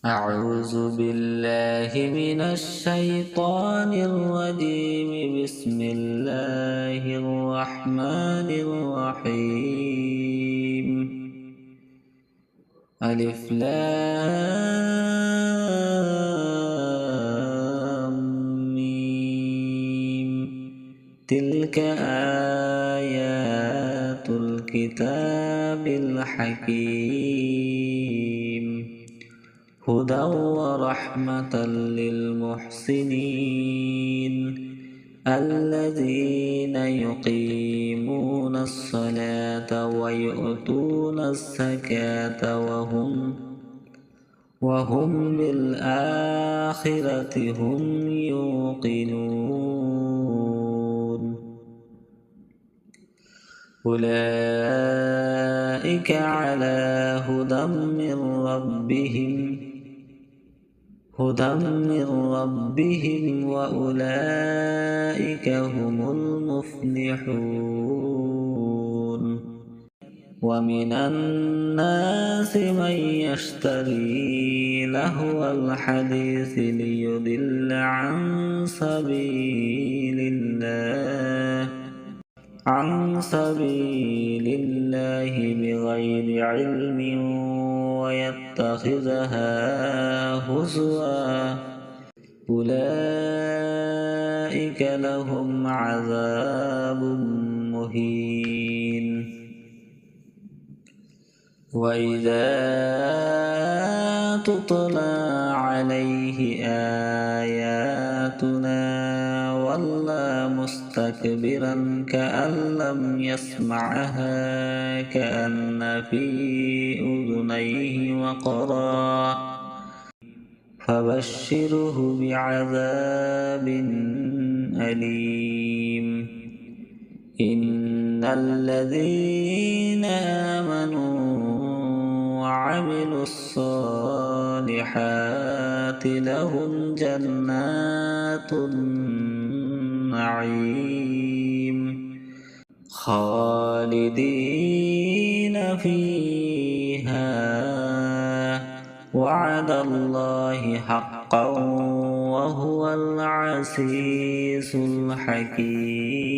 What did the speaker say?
أعوذ بالله من الشيطان الرجيم. بسم الله الرحمن الرحيم. ألف لام ميم. تلك آيات الكتاب الحكيم. هدى ورحمة للمحسنين الذين يقيمون الصلاة ويؤتون الزكاة وهم بالآخرة هم يوقنون. أولئك على هدى من ربهم وأولئك هم المفلحون. ومن الناس من يشتري لهو الحديث ليضل عن سبيل الله بغير علم ويتخذها هزوا. أولئك لهم عذاب مهين. وإذا تتلى عليه آياتنا ولى مستكبرا كأن لم يسمعها كأن في أذنيه وقرا. فبشره بعذاب أليم. إن الذين آمنوا وعملوا الصالحات لهم جنات النعيم خالدين فيها. وعد الله حقا وهو العزيز الحكيم.